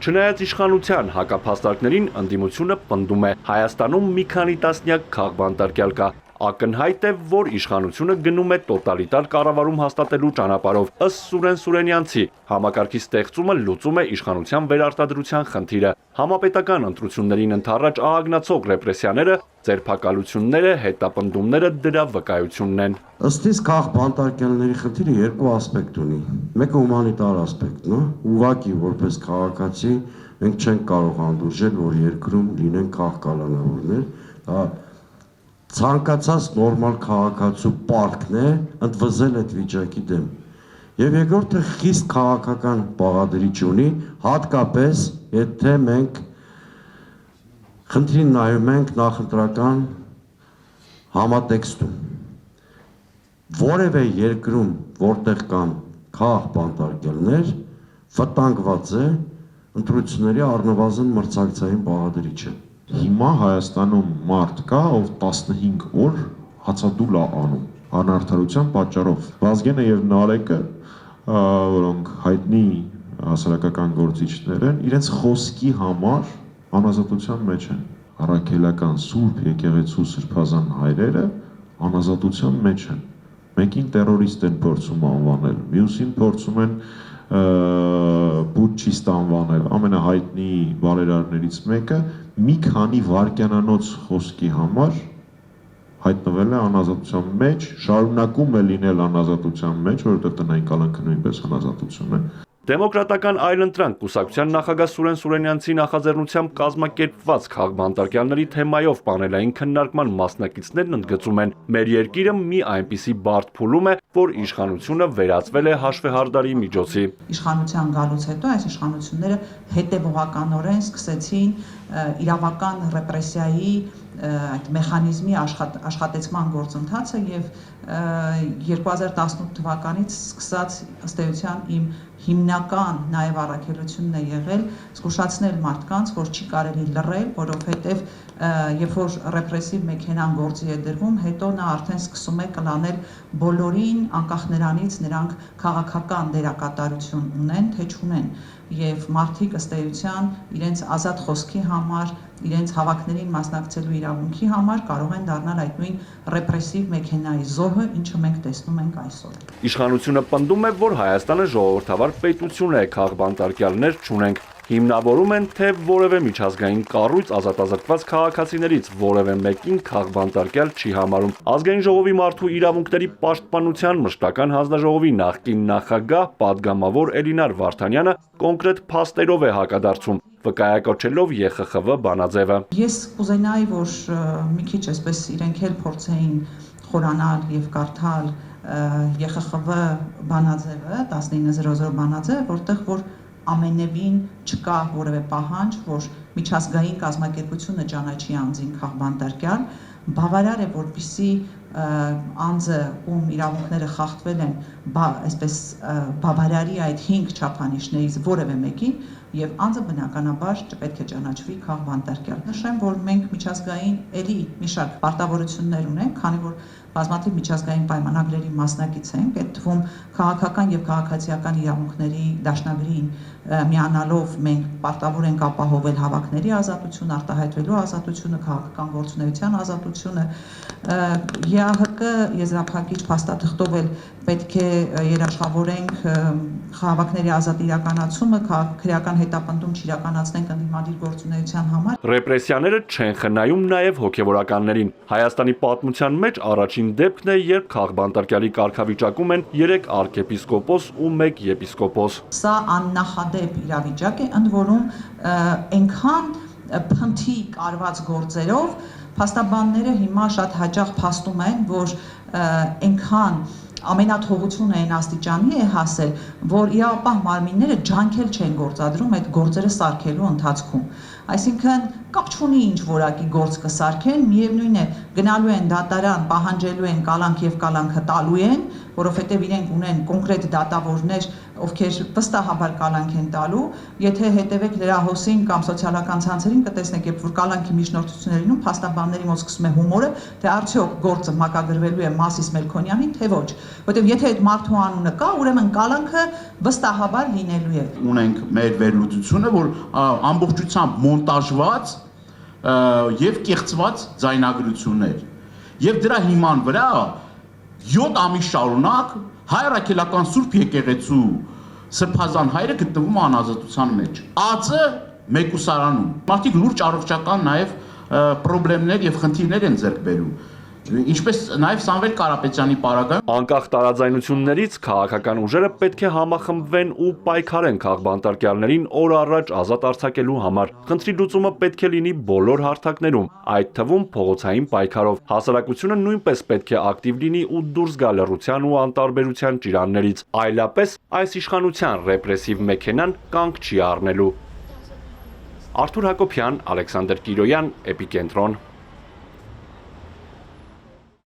Չնայած իշխանության հակափաստարկներին ընդդիմությունը պնդում է Հայաստանում մի քանի տասնյակ քաղբանտարկյալ կա։ Ակնհայտ է, որ իշխանությունը գնում է տոտալիտար կառավարում հաստատելու ճանապարհով, ըստ Սուրեն Սուրենյանցի, համակարգի ստեղծումը լուծում է իշխանության վերարտադրության խնդիրը։ Համապետական ընտրություններին ընդառաջ ահագնացող ռեպրեսիաները, ձերբակալությունները, հետապնդումները դրա վկայությունն են։ Ըստ իս քաղբանտարկյալների խնդիրը երկու ասպեկտ ունի։ Մեկը հումանիտար ասպեկտն է, ուղղակի որպես քաղաքացի մենք չենք կարող հանդուրժել, որ երկրում լինեն քաղկալանավորներ, ցանկացած նորմալ քաղաքացու պարտքն է ընդվզել այդ վիճակի դեմ։ Եվ երկրորդը խիստ քաղաքական բաղադրիչ ունի, հատկապես եթե մենք խնդրին նայում ենք նախընտրական համատեքստում։ Որևէ երկրում, որտեղ կան քաղբանտարկյալներ, վտանգված է ընտրությունների առնվազն մրցակցային բաղադրիչը։ Հիմա Հայաստանում մարդ կա, ով 15 օր հացադուլ է անում անարդարության պատճառով։ Վազգենը եւ Նարեկը, որոնք հայտնի հասարակական գործիչներ են, իրենց խոսքի համար անազատության մեջ են։ Առաքելական Սուրբ եկեղեցու սրբազան հայրերը անազատության մեջ են։ Մեկին տերորիստ են փորձում անվանել, մյուսին փորձում են պուտչիստ անվանել, ամենահայտնի բարերարներից մեկը մի քանի վայրկյանանոց խոսքի համար հայտնվել է անազատության մեջ, շարունակում է լինել անազատության մեջ, որովհետև տնային կալանքը նույնպես անազատություն է։ Դեմոկրատական այլընտրանք կուսակցության նախագահ Սուրեն Սուրենյանցի նախաձեռնությամբ կազմակերպված քաղբանտարկյալների թեմայով պանելային քննարկման մասնակիցներն ընդգծում են, մեր երկիրը մի այնպիսի բարդ փուլում է, որ իշխանությունը վերածվել է հաշվեհարդարի միջոցի։ Իշխանության գալուց հետո այս իշխանությունները հետևողականորեն սկսեցին իրավական ռեպրեսիայի այդ մեխանիզմի աշխատեցման գործընթացը եւ 2018 թվականից սկսած ըստ էության իմ հիմնական նաև առաքելությունն է եղել զգուշացնել մարդկանց, որ չի կարելի լռել, որովհետև երբ որ ռեպրեսիվ մեքենան գործի է դրվում, հետո նա արդեն սկսում է կլանել բոլորին, անկախ նրանից նրանք քաղաքական դերակատարություն ունեն, թե չունեն, եւ մարդիկ ըստ էության իրենց ազատ խոսքի համար, իրենց հավաքներին մասնակցելու իրավունքի համար կարող են դառնալ այդ նույն ռեպրեսիվ մեքենայի զոհը, ինչը մենք տեսնում ենք այսօր։ Իշխանությունը պնդում է, որ Հայաստանը ժողովրդավար պետություն է, քաղբանտարկյալներ չունենք։ Հիմնավորում են, թե որևէ միջազգային կառույց ազատազրկված քաղաքացիներից որևէ մեկին քաղբանտարկյալ չի համարում։ Ազգային ժողովի մարդու իրավունքների պաշտպանության մշտական հանձնաժողովի նախկին նախագահ, պատգամավոր Էլինար Վարդանյանը կոնկրետ փաստերով է հակադարձում, վկայակոչելով ԵԽԽՎ բանաձևը։ Ես կուզենայի, որ մի քիչ այսպես իրենք էլ փորձեին խորանալ եւ կարդալ ԵԽԽՎ բանաձևը, 1900 բանաձևը, որտեղ որ ամենևին չկա որևէ պահանջ, որ միջազգային կազմակերպությունը ճանաչի անձին քաղբանտարկյալ, բավարար է, որպեսզի անձը, ում իրավունքները խախտվել են, այսպես բավարարի այդ 5 չափանիշներից որևէ մեկին, եւ անձը բնականաբար չպետք է ճանաչվի քաղբանտարկյալ։ Նշեմ, որ մենք միջազգային էլի մի շարք պարտավորություններ ունենք, քանի որ բազմաթիվ միջազգային պայմանագրերի մասնակից ենք, այդ թվում քաղաքական եւ քաղաքացիական իրավունքների դաշնագրին միանալով մենք պարտավոր ենք ապահովել հավաքների ազատություն, արտահայտվելու ազատությունը, քաղաքական գործունեության ազատությունը, ԵԱՀԿ եզրափակիչ փաստաթղթով էլ պետք է երաշխավորենք հավաքների ազատ իրականացումը, քրեական հետապնդում չիրականացնենք ընդդիմադիր գործունեության համար։ Ռեպրեսիաները չեն խնայում նաև հոգևորականներին։ Հայաստանի պատմության մեջ առաջին դեպքն է, երբ քաղբանտարկյալի կարգավիճակում են 3 արքեպիսկոպոս ու 1 եպիսկոպոս։ Սա աննախադեպ իրավիճակ է, ընդ որում այնքան փնթի կարված գործերով փաստաբանները հիմա շատ հաճախ փաստում են, որ այնքան ամենաթողությունը այն աստիճանի է հասել, որ իրավապահ մարմինները ջանքել չեն գործադրում այդ գործերը սարքելու ընթացքում։ Այսինքն կապ չունի ինչ որակի գործ կսարքեն, միևնույն է գնալու են դատարան, պահանջելու են կալանք եւ կալանքը տալու են, որովհետեւ իրենք ունեն կոնկրետ դատավորներ, ովքեր վստահաբար կալանք են տալու, եթե հետևեք լրահոսին կամ սոցիալական ցանցերին կտեսնեք, երբ որ կալանքի միջնորդություններին ու փաստաբանների մոտ սկսում է հումորը, թե արդյոք գործը մակագրվելու է Մասիս Մելքոնյանին, թե ոչ, որտեղ եթե այդ մարդու անունը կա, ուրեմն կալանքը վստահաբար լինելու է։ Ունենք մեր վերլուծությունը, որ ամբողջությամբ մոնտաժված եւ կեղծված ձայնագրություններ։ Եվ դրա հիման վրա 7 ամիս շարունակ հայ առաքելական Սուրբ եկեղեցու սրբազան հայրը գտնվում է անազատության մեջ։ Ածը մեկուսարանում։ Մարդիկ լուրջ առողջական նաեւ խնդիրներ եւ խնդիրներ են ձեռք բերում։ Ինչպես նաև Սամվել Կարապետյանի պարագայում Անկախ տարաձայնություններից քաղաքական ուժերը պետք է համախմբվեն ու պայքարեն քաղբանտարկյալներին օր առաջ ազատ արձակելու համար։ Խնդրի լուծումը պետք է լինի բոլոր հարթակներում, այդ թվում փողոցային պայքարով։ Հասարակությունը նույնպես պետք է ակտիվ լինի ու դուրս գա լռության ու անտարբերության ճիրաններից, այլապես այս իշխանության ռեպրեսիվ մեքենան կանգ չի առնելու։ Արթուր Հակոբյան, Ալեքսանդր Կիրոյան, Էպիկենտրոն։